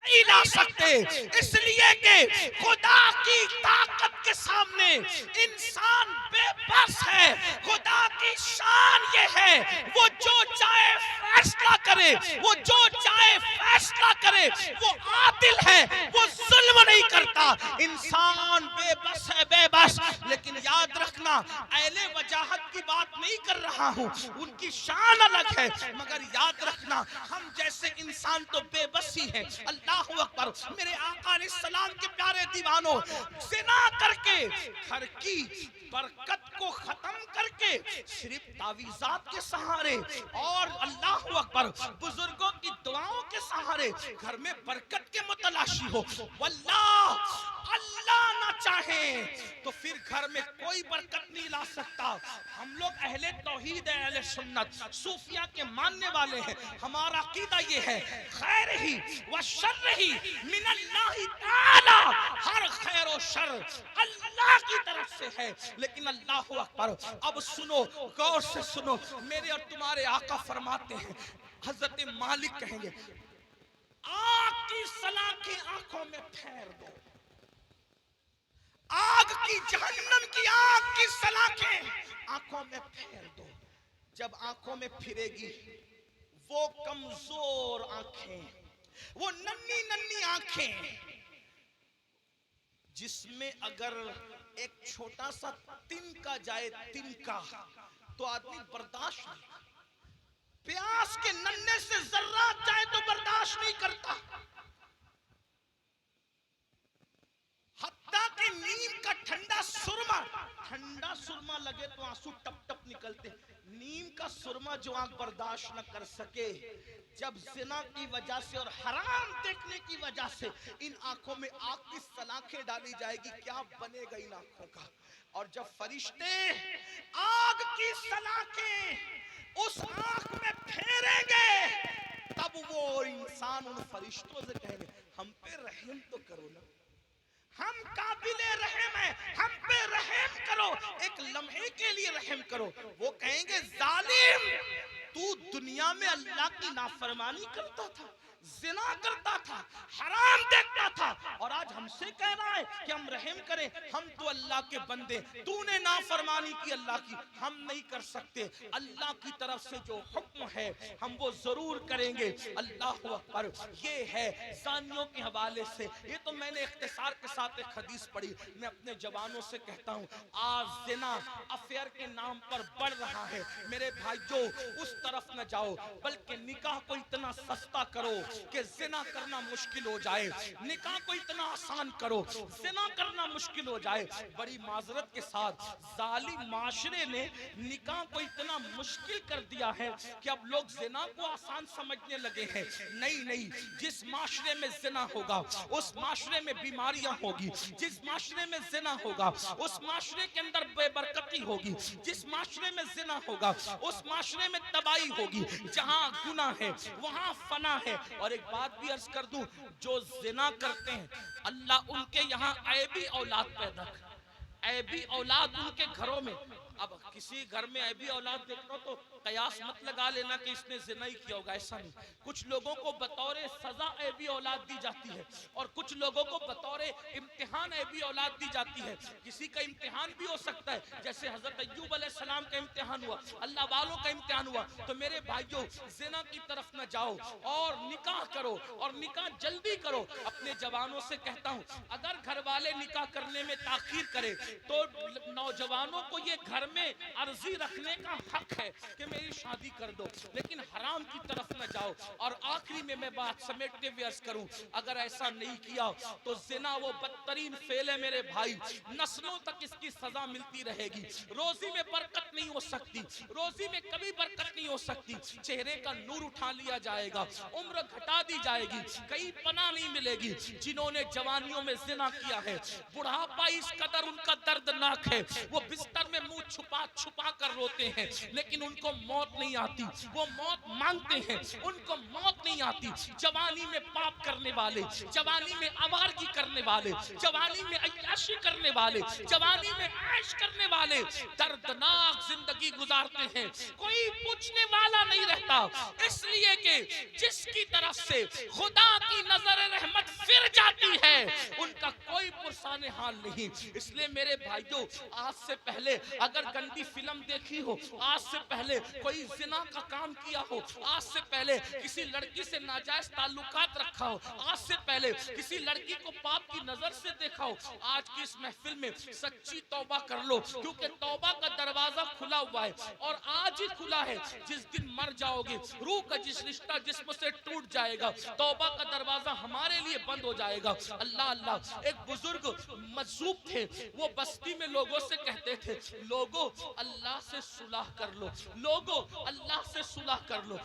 नहीं ला सकते, इसलिए कि खुदा की ताकत के सामने इंसान बेबस है। खुदा की शान ये है, वो जो चाहे फैसला करे, वो जो चाहे फैसला करे, वो आदिल है, वो जुल्म नहीं करता। इंसान बेबस है, बेबस। लेकिन याद रखना, अहले वजाहत की बात नहीं कर रहा हूं, उनकी शान अलग है, मगर याद रखना हम जैसे इंसान तो बेबस ही हैं। अल्लाह अकबर। मेरे आका ने सलाम के प्यारे दीवानों, जिना करके घर की बरकत को खत्म करके सिर्फ तावीज़ात के सहारे और अल्लाह अकबर बुजुर्गों की दुआओं के सहारे घर में बरकत के मुतलाशी हो। वल्लाह अल्लाह ना चाहे तो फिर घर में कोई बरकत नहीं ला सकता। हम लोग अहले तौहीद है, अहले सुन्नत सूफिया के मानने वाले हैं। हमारा अकीदा ये है, खैर ही व शर ही मिनल्लाहि ताला, हर खैर और शर अल्लाह की तरफ से है। लेकिन अल्लाह अकबर, अब सुनो, गौर से सुनो, मेरे और तुम्हारे आका फरमाते हैं, हजरत मालिक कहेंगे, आग की सलाखें आंखों में फेर दो। आग की, जहन्नम की आग की सलाखें आंखों में फेर दो। जब आंखों में फिरेगी वो कमजोर आंखें, वो नन्ही नन्ही आंखें, जिसमें अगर एक छोटा सा तिनका जाए, तिनका, तो आदमी बर्दाश्त नहीं। प्यास के नन्हे से जर्रा जाए तो बर्दाश्त नहीं करता। हत्ता कि नीम का ठंडा सुरमा लगे तो आंसू टप टप निकलते। नीम का सुरमा जो आंख बर्दाश्त न कर सके, जब जिना की वजह से और हराम देखने की वजह से इन आंखों में आग की सलाखें डाली जाएगी, क्या बनेगा इन आंखों का। और जब फरिश्ते आग की सलाखें उस आंख में फेरेंगे, तब वो इंसान उन फरिश्तों से कहेंगे, हम पे रहम तो करो ना, हम काबिले रहम है, हम पे रहम करो, एक लम्हे के लिए रहम करो। वो कहेंगे, जालिम, तू दुनिया में अल्लाह की नाफरमानी करता था, जिना करता था, हराम देखता था, और आज हमसे कह रहा है कि हम रहम करें। हम तो अल्लाह के बंदे, तूने नाफरमानी की अल्लाह की, हम नहीं कर सकते। अल्लाह की तरफ से जो हुक्म है हम वो जरूर करेंगे। अल्लाह अकबर। ये है जानियों के हवाले से। ये तो मैंने इख्तिसार के साथ एक हदीस पढ़ी। मैं अपने जवानों से कहता हूँ, आज जिना अफेयर के नाम पर बढ़ रहा है। मेरे भाइयों, उस तरफ न जाओ, बल्कि निकाह को इतना सस्ता करो कि जिना करना मुश्किल हो जाए, निकाह को इतना आसान करो जिना करना मुश्किल हो जाए। बड़ी माजरत के साथ जालिम माशरे ने निकाह को इतना मुश्किल कर दिया है कि अब लोग जिना को आसान समझने लगे हैं। नहीं नहीं, जिस माशरे में जिना होगा उस माशरे में बीमारियां होगी, जिस माशरे में जिना होगा उस माशरे के अंदर बेबरकती होगी, जिस माशरे में जिना होगा उस माशरे में तबाही होगी। जहां गुनाह है वहां फना है। और एक बात भी अर्ज कर दूं, जो जिना करते हैं अल्लाह उनके यहाँ ऐबी औलाद पैदा कर, ऐबी औलाद उनके घरों में। अब किसी घर में ऐबी औलाद देखो तो कयास मत लगा लेना कि इसने जिना ही किया होगा, ऐसा नहीं। कुछ लोगों को बतौर सजा ऐबी औलाद दी जाती है और कुछ लोगों को बतौर इम्तिहान ऐबी औलाद दी जाती है। किसी का इम्तिहान भी हो सकता है, जैसे हजरत अय्यूब अलैहिस्सलाम का इम्तिहान हुआ, अल्लाह वालों का इम्तिहान हुआ। तो मेरे भाइयों, जिना की तरफ न जाओ और निकाह करो, और निकाह जल्दी करो। अपने जवानों से कहता हूँ, अगर घर वाले निकाह करने में ताखीर करे तो नौजवानों को ये घर में अर्जी रखने का हक है कि मेरी शादी कर दो, लेकिन हराम की तरफ न जाओ। और आखिरी में मैं बात समेटते हुए अर्ज करूं, अगर ऐसा नहीं किया तो जिना वो बदतरीन फेल है मेरे भाई, नस्लों तक इसकी सजा मिलती रहेगी। रोजी में बरकत नहीं हो सकती, रोजी में कभी बरकत नहीं हो सकती। चेहरे का नूर उठा लिया जाएगा, उम्र घटा दी जाएगी, कहीं पनाह नहीं मिलेगी। जिन्होंने जवानियों में जिना किया है, बुढ़ापा इस कदर उनका दर्दनाक है, वो बिस्तर में मुंह छुपा छुपा कर रोते हैं, लेकिन उनको मौत नहीं आती। वो मौत मांगते हैं, उनको मौत नहीं आती। जवानी में पाप करने वाले, जवानी में आवारगी करने वाले, जवानी में अय्याशी करने वाले, जवानी में ऐश करने वाले दर्दनाक जिंदगी गुजारते हैं, कोई पूछने वाला नहीं रहता। इसलिए कि जिसकी तरफ से खुदा की नजर रहमत फिर जाती है, उनका कोई पुरसाने हाल नहीं। इसलिए मेरे भाइयों, आज से पहले अगर गंदी फिल्म देखी हो, आज से पहले कोई जिना का काम किया हो, आज से पहले किसी लड़की से नाजायज ताल्लुकात रखा हो, आज से पहले किसी लड़की को पाप की नजर से देखा हो, आज की इस महफिल में सच्ची तौबा कर लो, क्योंकि तौबा का दरवाजा खुला हुआ है और आज ही खुला है। जिस दिन मर जाओगे, रूह का जिस रिश्ता जिस्म से टूट जाएगा, तौबा का दरवाजा हमारे लिए बंद हो जाएगा। अल्लाह अल्लाह। एक बुजुर्ग मजसूब थे, वो बस्ती में लोगों से कहते थे, लोगों अल्लाह से सुलह कर लो, लोगों अल्लाह से सुलह कर लो,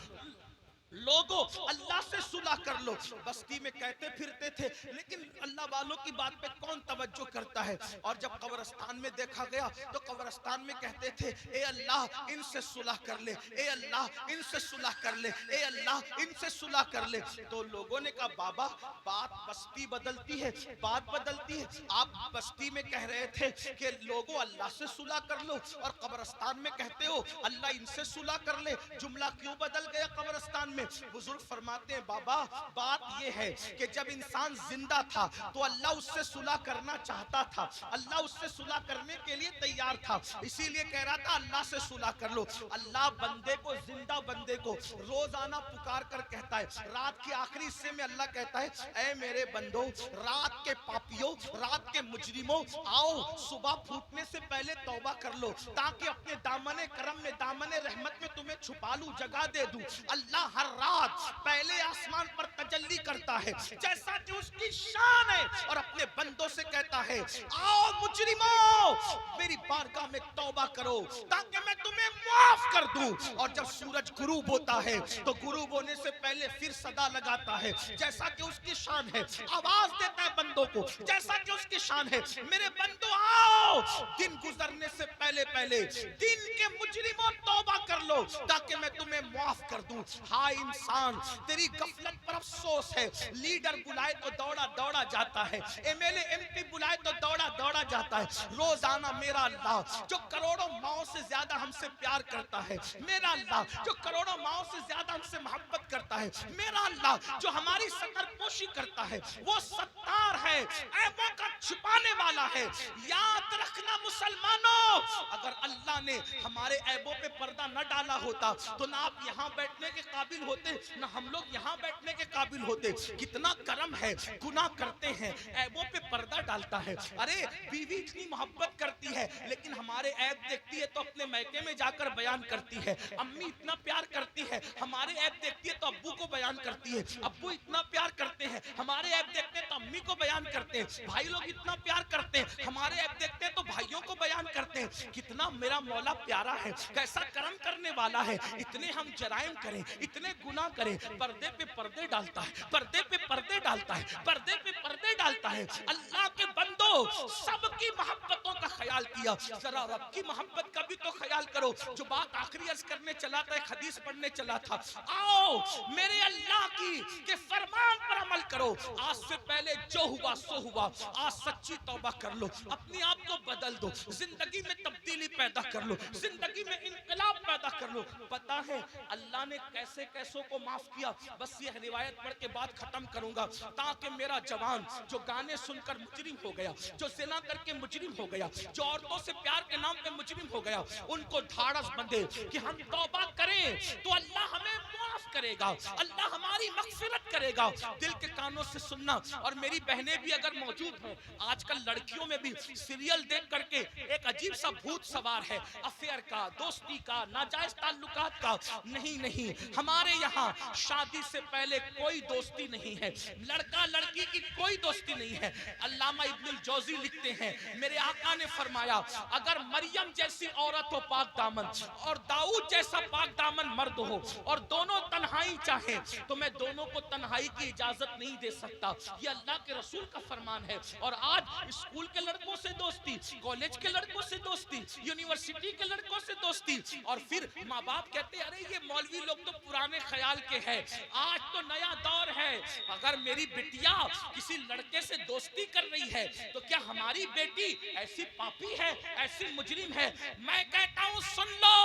लोगों अल्लाह से सुलह कर लो। बस्ती में कहते फिरते थे, लेकिन अल्लाह वालों की बात पे कौन तवज्जो करता है। और जब कब्रिस्तान में देखा गया तो कब्रिस्तान में कहते थे, ए अल्लाह इनसे सुलह कर ले, ए अल्लाह इनसे सुलह कर ले, ए अल्लाह इनसे सुलह कर ले। तो लोगों ने कहा, बाबा बात बस्ती बदलती है, बात बदलती है। आप बस्ती में कह रहे थे कि लोगों अल्लाह से सुलह कर लो, और कब्रिस्तान में कहते हो अल्लाह इनसे सुलह कर ले, जुमला क्यों बदल गया कब्रिस्तान में? बुजुर्ग फरमाते हैं, बाबा बात यह है कि जब इंसान जिंदा था तो अल्लाह उससे सुलह करना चाहता था, अल्लाह उससे सुलह करने के लिए तैयार था, इसीलिए कह रहा था अल्लाह से सुलह कर लो। अल्लाह बंदे को, जिंदा बंदे को रोजाना पुकार कर कहता है, रात के आखिरी हिस्से में अल्लाह कहता है, ऐ मेरे बंदो, रात के पापियों, रात के मुजरिमों, आओ सुबह फूटने से पहले तौबा कर लो, ताकि अपने दामने करम में, दामने रहमत में तुम्हें छुपा लूं, जगह दे दूं। अल्लाह हर रात पहले आसमान पर तजल्ली करता है जैसा कि उसकी शान है, और अपने बंदों से कहता है, आओ मुजरिमों मेरी बारगाह में तौबा करो ताकि मैं तुम्हें माफ कर दूं। और जब सूरज गुरूब होता है तो गुरूब होने से पहले फिर सदा लगाता है जैसा कि उसकी शान है, आवाज देता है बंदों को जैसा कि उसकी शान है, मेरे बंदो आओ, दिन गुजरने से पहले पहले दिन के मुजरिमों तौबा कर लो ताकि मैं तुम्हें माफ कर दूं। हाय इंसान, तेरी गफलत पर अफसोस है, लीडर बुलाए तो दौड़ा दौड़ा जाता है, एमएलए एमपी बुलाए तो दौड़ा दौड़ा जाता है। रोजाना मेरा अल्लाह जो करोड़ों माओं से ज्यादा हमसे प्यार करता है, मेरा अल्लाह जो करोड़ों माओं से ज्यादा हमसे मोहब्बत करता है, मेरा अल्लाह जो हमारी सतरपोशी करता है, वो सत्तार है, ऐबों का छुपाने वाला है। याद रखना मुसलमानों, अगर अल्लाह ने हमारे ऐबों पे पर्दा न डाला होता तो ना आप यहाँ बैठने के काबिल होते, ना हम लोग यहाँ बैठने के काबिल होते। कितना करम है, गुनाह करते हैं, ऐबों पे पर्दा डालता है। अरे बीवी इतनी मोहब्बत करती है, लेकिन हमारे ऐब देखती है तो अपने मैके में जाकर बयान करती है। अम्मी इतना प्यार करती है, हमारे ऐब देखती है तो अब्बू को बयान करती है। अब्बू इतना प्यार करते हैं, हमारे ऐब देखते हैं तो अम्मी को बयान करते हैं। भाई लोग इतना प्यार करते हैं, हमारे ऐब देखते हैं तो भाइयों को बयान करते हैं। कितना मेरा मौला प्यारा है, कैसा करम करने वाला है। इतने हम जराइम करें, इतने गुनाह करें, पर्दे पे पर्दे डालता है, पर्दे पे पर्दे डालता है, पर्दे पे पर्दे डालता है। अल्लाह के बंदो, सबकी मोहब्बतों का ख्याल किया, जरा रब की मोहब्बत का भी तो ख्याल करो। जो बात आखिरी अर्ज करने चला था, एक हदीस पढ़ने चला था, आओ मेरे अल्लाह की के फरमान पर अमल करो। आज से पहले जो हुआ सो हुआ, आज सच्ची तौबा कर लो, अपने आप को बदल दो, जिंदगी में तब्दीली पैदा कर लो, जिंदगी में इनकलाब पैदा कर लो। पता है अल्लाह ने कैसे कैसों को माफ किया, बस ये रिवायत पढ़ के बाद खत्म करूंगा, ताकि मेरा जवान जो गाने सुनकर मुजरिम हो गया, जो जिना करके मुजरिम हो गया, जो औरतों से प्यार के नाम पे मुजरिम हो गया, उनको ढाढ़स बंधे कि हम तौबा करें तो अल्लाह हमें माफ करेगा, अल्लाह हमारी मगफिरत करेगा। दिल के कानों से सुनना। और मेरी बहनें भी अगर मौजूद हैं, आजकल लड़कियों में भी सीरियल देख करके एक अजीब सा भूत सवार है, अफेयर का, दोस्ती का, नाजायज ताल्लुकात का। नहीं नहीं, हमारे यहाँ शादी से पहले कोई दोस्ती नहीं है, लड़का लड़की की कोई दोस्ती नहीं है। अल्लामा इब्नुल जौजी लिखते हैं, मेरे आका ने फरमाया, अगर मरियम जैसी औरत हो पाक दामन, और दाऊद जैसा पाक दामन मर्द हो, और दोनों तन्हाई चाहे, तो मैं दोनों को तन्हाई की इजाजत नहीं दे सकता। ये अल्लाह के रसूल का फरमान है। और आज स्कूल के लड़कों से दोस्ती, कॉलेज के लड़कों से दोस्ती, यूनिवर्सिटी के लड़कों से दोस्ती, और फिर माँ बाप कहते हैं, अरे ये मौलवी लोग तो पुराने ख्याल के हैं, आज तो नया दौर है। अगर मेरी बिटिया किसी लड़के से दोस्ती कर रही है, तो क्या हमारी बेटी ऐसी पापी है, ऐसी मुजरिम है? मैं कहता हूँ, सुन लो,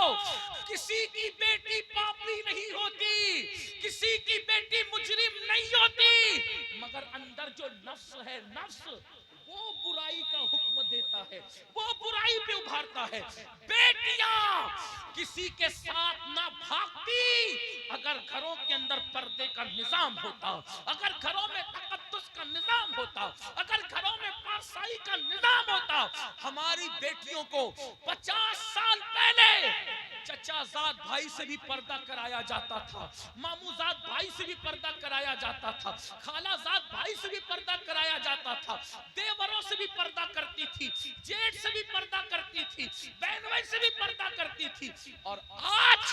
किसी की बेटी पापी नहीं होती, किसी की बेटी मुजरिम नहीं होती, मगर अंदर जो जो नफ्स है, नफ्स वो बुराई का हुक्म देता है, वो बुराई पे उभारता है। बेटियां किसी के साथ ना भागती अगर घरों के अंदर पर्दे का निजाम होता, अगर घरों में तकद्दुस का निजाम होता, अगर घरों में पारसाई का निजाम होता। हमारी बेटियों को 50 साल पहले चचाजाद भाई से भी पर्दा कराया जाता था, मामूजाद भाई से भी पर्दा कराया जाता था, खालाजाद भाई से भी पर्दा कराया जाता था, देवरों से भी पर्दा करती थी, जेठ से भी पर्दा करती थी, बहन भाई से भी पर्दा करती थी। और आज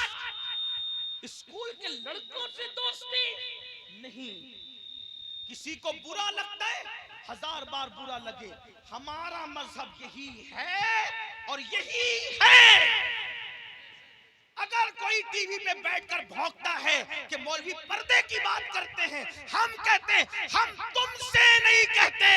स्कूल के लड़कों से दोस्ती नहीं। किसी को बुरा लगता है, 1000 बार बुरा लगे, हमारा मजहब यही है और यही है। अगर कोई टीवी पे बैठकर भौंकता है कि मौलवी पर्दे की बात करते हैं, हम कहते हैं हम तुमसे नहीं कहते,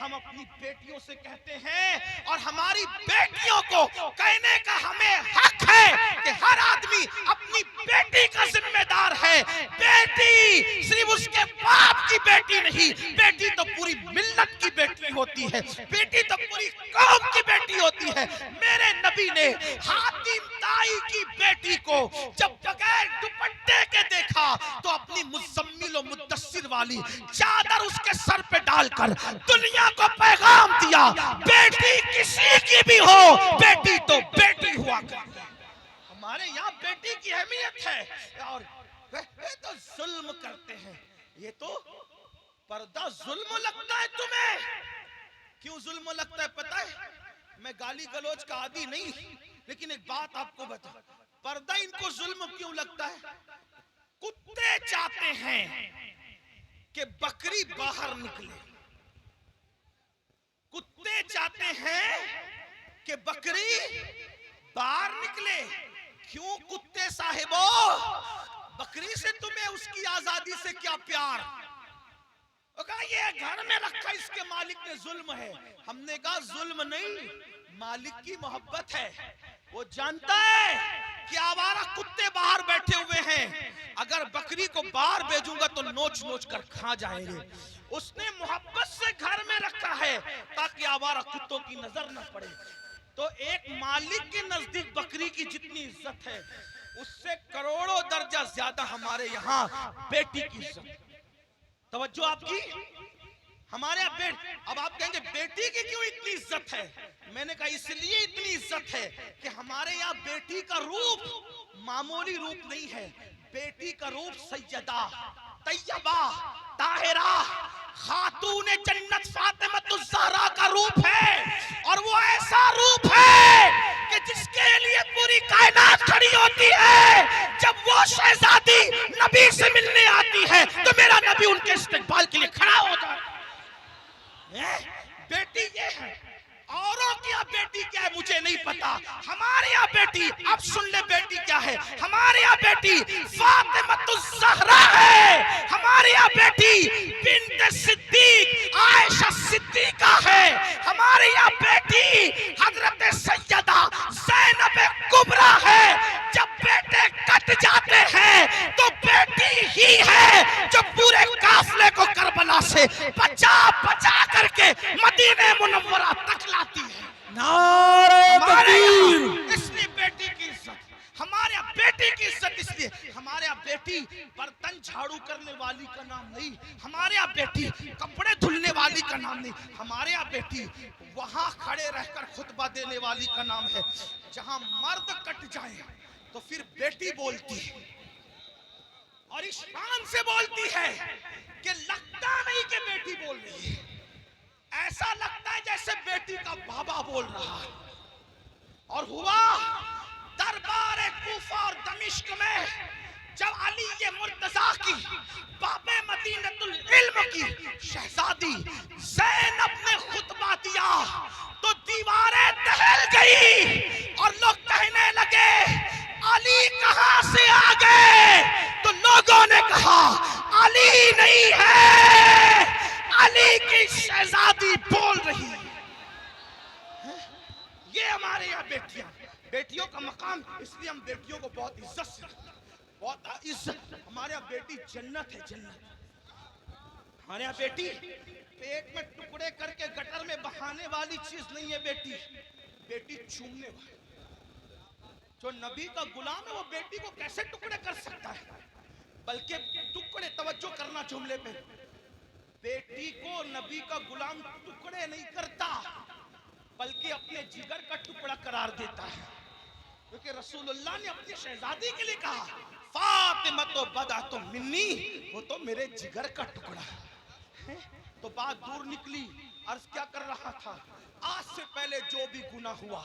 हम अपनी बेटियों से कहते हैं। और हमारी बेटियों को कहने का हमें हक है कि हर आदमी अपनी बेटी का जिम्मेदार है। बेटी सिर्फ उसके बाप की बेटी नहीं, बेटी तो पूरी मिल्लत की बेटी होती है, बेटी तो पूरी कौम की बेटी होती है। मेरे नबी ने हातिम ताई की बेटी को जब बगैर दुपट्टे के देखा तो अपनी मुज़म्मिल और मुद्दस्सिर वाली चादर उसके सर पे डालकर दुनिया को पैगाम दिया, बेटी किसी की भी हो, बेटी तो बेटी हुआ करती है। हमारे यहाँ बेटी की अहमियत है। और वे तो जुल्म करते हैं। ये तो पर्दा जुल्म लगता है तुम्हें। क्यों जुल्म लगता है पता है? मैं गाली गलौज का आदी नहीं, लेकिन एक बात आपको बता, पर्दा इनको जुल्म क्यों लगता है? कुत्ते चाहते हैं कि बकरी बाहर निकले, कुत्ते चाहते हैं कि बकरी बाहर निकले। क्यों कुत्ते साहिबो? बकरी से तुम्हें उसकी आजादी से क्या प्यार? कहा ये घर में रखा इसके मालिक ने जुल्म है। हमने कहा जुल्म नहीं, मालिक की मोहब्बत है। वो जानता है कि आवारा कुत्ते बाहर बैठे हुए हैं, अगर बकरी को बाहर भेजूंगा तो नोच नोच कर खा जाएंगे। उसने मोहब्बत से घर में रखा है ताकि आवारा कुत्तों की नजर न पड़े। तो एक मालिक के नजदीक बकरी की जितनी इज्जत है, उससे करोड़ों दर्जा ज्यादा हमारे यहाँ बेटी की इज्जत। तवज्जो आपकी। हमारे यहाँ अब आप कहेंगे बेटी की क्यों इतनी इज्जत है? मैंने कहा इसलिए इतनी इज्जत है कि हमारे यहाँ बेटी का रूप मामूली रूप नहीं है। बेटी का रूप सैयदा, तैयबा, ताहिरा, खातून जन्नत फातिमतुज़ ज़हरा का रूप है। और वो ऐसा रूप है कि जिसके लिए पूरी कायनात खड़ी होती है। जब वो शहजादी नबी से मिलने आती है तो मेरा नबी उनके इस्तकबाल के लिए खड़ा हो जाता है। बेटी ये है। औरों की यहाँ बेटी क्या है मुझे नहीं पता, हमारे यहाँ बेटी, अब सुन ले बेटी क्या है। हमारे यहाँ बेटी फातिमतुज़ ज़हरा है। हमारे यहाँ बेटी बिन्त सिद्दीक आयशा सिद्दीका है। हमारे यहाँ बेटी हजरत सैयदा ज़ैनब कुबरा है। जब बेटे कट जाते हैं तो बेटी ही है जो पूरे काफिले को करबला से बचा बचा करके मदीने मुनव्वरा तक लाती है। नारे तकबीर। इसलिए बेटी की इज्जत, हमारे यहाँ बेटी की इज्जत इसलिए। हमारे यहाँ बेटी बर्तन झाड़ू करने वाली का नाम नहीं, हमारे यहाँ बेटी कपड़े धुलने वाली का नाम नहीं, हमारे यहाँ बेटी वहां खड़े रहकर खुतबा देने वाली का नाम है। जहां मर्द कट जाए तो फिर बेटी बोलती है और इस शान से बोलती है कि लगता नहीं कि बेटी बोल रही है, ऐसा लगता है जैसे बेटी का बाबा बोल रहा है। और हुआ दरबार कूफा और दमिश्क में जब अली ये मुर्तजा की बाबे मदीनतुल इल्म की शहजादी ज़ैनब ने खुतबा दिया तो दीवारें दहल गई और लोग कहने लगे अली कहां से आ गए? तो लोगों ने कहा अली नहीं है, अली की शहजादी बोल रही है। ये हमारे यहाँ बेटियां, बेटियों का मकाम, इसलिए हम बेटियों को बहुत इज्जत से रखते हैं, बहुत इज्जत। हमारे यहाँ बेटी जन्नत है, जन्नत। हमारे यहाँ बेटी पेट में टुकड़े करके गटर में बहाने वाली चीज नहीं है बेटी, बेटी चूमने वाली। जो नबी का गुलाम है वो बेटी को कैसे टुकड़े कर सकता है? बल्कि टुकड़े, तवज्जो करना जुमले पे, बेटी को नबी का गुलाम टुकड़े नहीं करता बल्कि अपने जिगर का टुकड़ा करार देता है। क्योंकि रसूलुल्लाह ने अपनी शहजादी के लिए कहा, फातिमा तो बदा तो मिन्नी, वो तो मेरे जिगर का टुकड़ा है। तो बात दूर निकली, अर्ज क्या कर रहा था, आज से पहले जो भी गुनाह हुआ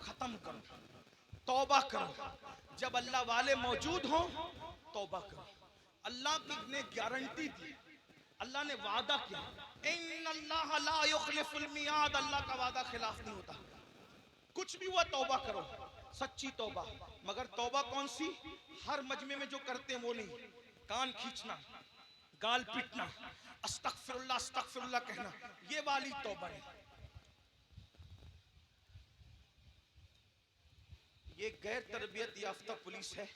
खत्म करो, तौबा करो। जब अल्लाह वाले मौजूद हों तौबा करो। अल्लाह ने गारंटी दी, अल्लाह ने वादा किया, इन्नल्लाह ला युखलिफुल मियाद, अल्लाह का वादा खिलाफ नहीं होता। कुछ भी हुआ तौबा करो, सच्ची तौबा। मगर तौबा कौन सी? हर मजमे में जो करते हैं वो नहीं, कान खींचना, गाल पीटना, अस्तगफिरुल्लाह अस्तगफिरुल्लाह कहना, ये वाली तौबा नहीं। ये गैर तरबियत याफ्ता पुलिस है,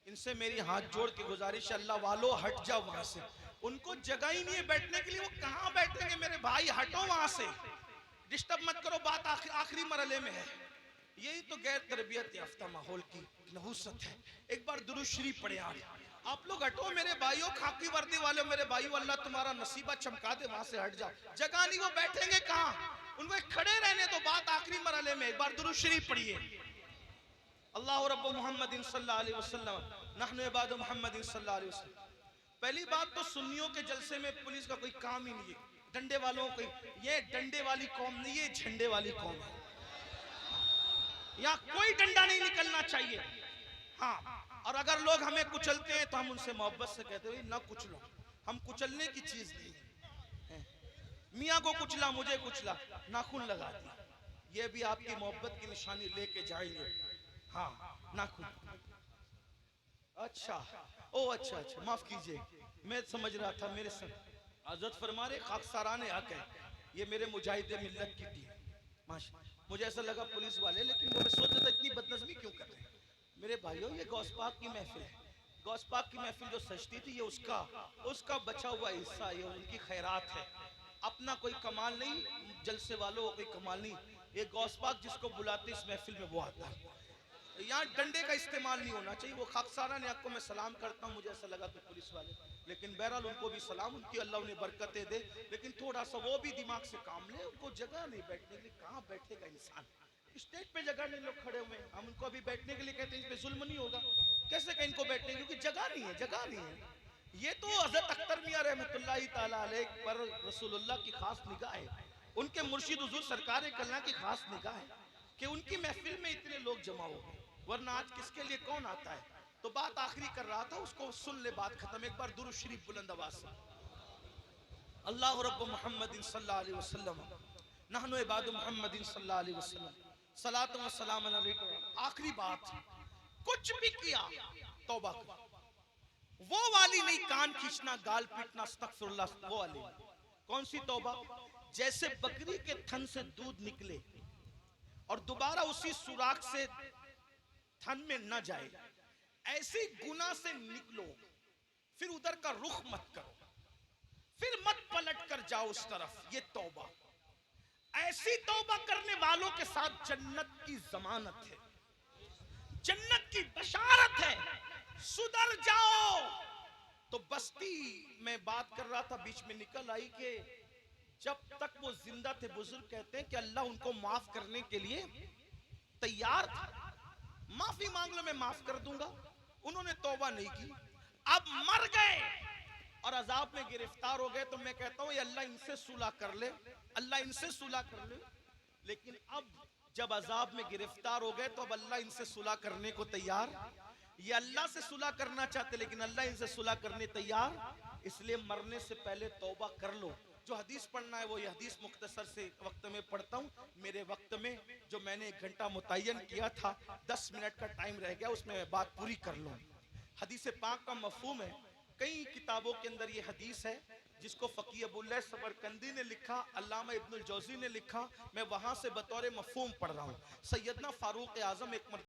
इनसे मेरी हाथ जोड़ के गुजारिश, अल्लाह वालों हट जाओ वहां से। उनको जगह ही नहीं है बैठने के लिए, वो कहां बैठेंगे मेरे भाई, हटो वहां से, डिस्टर्ब मत करो, बात आखिरी मरहले में है। यही तो गैर तरबियत याफ्ता माहौल की नहुसत है। एक बार दुरूद शरीफ पढ़े आप लोग, हटो मेरे भाइयों, खाकी वर्दी वाले मेरे भाइयों, अल्लाह तुम्हारा नसीबा चमका दे, वहां से हट जाओ, जगह नहीं, वो बैठेंगे कहां, उनको खड़े रहने दो, बात आखिरी मरहले में। एक बार दुरूद शरीफ पढ़िए, अल्लाह रब्बु मुहम्मदिन सल्लल्लाहु अलैहि वसल्लम नहनु इबादु मुहम्मदिन सल्लल्लाहु अलैहि वसल्लम। पहली बात तो सुन्नियों के जलसे में पुलिस का कोई काम ही नहीं है, डंडे वालों को, ये डंडे वाली कौम नहीं, ये झंडे वाली कौम है। यहाँ कोई डंडा नहीं निकलना चाहिए। हाँ, और अगर लोग हमें कुचलते हैं तो हम उनसे मोहब्बत से कहते हैं ना कुचलो, हम कुचलने की चीज नहीं है। मियाँ को कुचला, मुझे कुचला, नाखून लगा दिया, ये भी आपकी मोहब्बत की निशानी लेके जाएंगे। हाँ, नाखून, अच्छा, ओ अच्छा अच्छा, माफ कीजिए, मैं समझ रहा था मेरे संग हजरत फरमा रहे खाकसाराने हक है, ये मेरे मुजाहिद मिल्लत की टीम, माशा, मुझे ऐसा लगा पुलिस वाले, लेकिन वो मैं सोच रहा था इतनी बदनज़मी क्यों कर रहे हैं। मेरे भाइयों, ये गौस पाक की महफिल है, गौस पाक की महफिल जो सजती थी, ये उसका बचा हुआ हिस्सा, ये उनकी खैरात है, अपना कोई कमाल नहीं, जलसे वालों को कोई कमाल नहीं, ये गौस पाक जिसको बुलाते इस महफिल में वो आता है। यहाँ डंडे का इस्तेमाल नहीं होना चाहिए। वो खाकसारा ने आपको मैं सलाम करता हूँ, मुझे ऐसा लगा तो पुलिस वाले, लेकिन बहरहाल उनको भी सलाम, उनकी अल्लाह उन्हें बरकतें दे, लेकिन थोड़ा सा वो भी दिमाग से काम ले, उनको जगह नहीं बैठने के लिए, कहाँ बैठेगा इंसान, स्टेज पे जगह नहीं, लोग खड़े हुए, हम उनको अभी बैठने के लिए कहते हैं, इस पे जुल्म नहीं होगा, कैसे कहीं इनको बैठने, क्योंकि जगह नहीं है, जगह नहीं है। ये तो हजरत अख्तर मियां रहमतुल्लाहि ताला अलैह पर रसूलुल्लाह की खास निगाह है, उनके मुर्शिद हुजूर सरकार कल्ला की खास निगाह है कि उनकी महफिल में इतने लोग जमा हो गए, वरना आज किसके लिए कौन आता है। तो बात आखिरी कर रहा था, उसको सुन ले, बात खत्म। एक बार दुरूद शरीफ बुलंद आवाज से, अल्लाह रब्बु मुहम्मदिन सल्लल्लाहु अलैहि वसल्लम नहनु इबादु मुहम्मदिन सल्लल्लाहु अलैहि वसल्लम सलातु व सलाम अलैहि। आखिरी बात, कुछ भी किया तौबा कर, वो वाली नहीं, कान खींचना, गाल पीटना, अस्तगफिरुल्लाह, वो वाली। कौन सी तौबा? जैसे बकरी के थन से दूध निकले और दोबारा उसी सुराख से थन में न जाए, ऐसी गुनाह से निकलो, फिर उधर का रुख मत करो, फिर मत पलट कर जाओ उस तरफ, ये तौबा। ऐसी तौबा करने वालों के साथ जन्नत की जमानत है, जन्नत की बशारत है। सुधर जाओ। तो बस्ती में बात कर रहा था, बीच में निकल आई कि जब तक वो जिंदा थे, बुजुर्ग कहते हैं कि अल्लाह उनको माफ करने के लिए तैयार था, माफी मांग लो मैं माफ कर दूंगा, उन्होंने तौबा नहीं की, अब मर गए और अजाब में गिरफ्तार हो गए। तो मैं कहता हूं ये अल्लाह इनसे सुलह कर ले, अल्लाह इनसे सुलह कर ले। लेकिन अब जब अजाब में गिरफ्तार हो गए तो अब अल्लाह इनसे सुलह करने को तैयार, ये अल्लाह से सुलह करना चाहते लेकिन अल्लाह इनसे सुलह करने तैयार, इसलिए मरने से पहले तौबा कर लो। जो हदीस पढ़ना है वो ये हदीस मुख्तसर से वक्त में पढ़ता हूँ। मेरे वक्त में जो मैंने 1 घंटा मुतय्यन किया था, 10 मिनट का टाइम रह गया, उसमें मैं बात पूरी कर लूँ। हदीस पाक का मफहूम है, कई किताबों के अंदर ये हदीस है जिसको फ़क़ीह अबुल्लैथ सबरकंदी ने लिखा, अल्लामा इब्नुल जौज़ी ने लिखा, मैं वहाँ से बतौर मफहूम पढ़ रहा हूँ। सैयदना फ़ारूक आज़म एक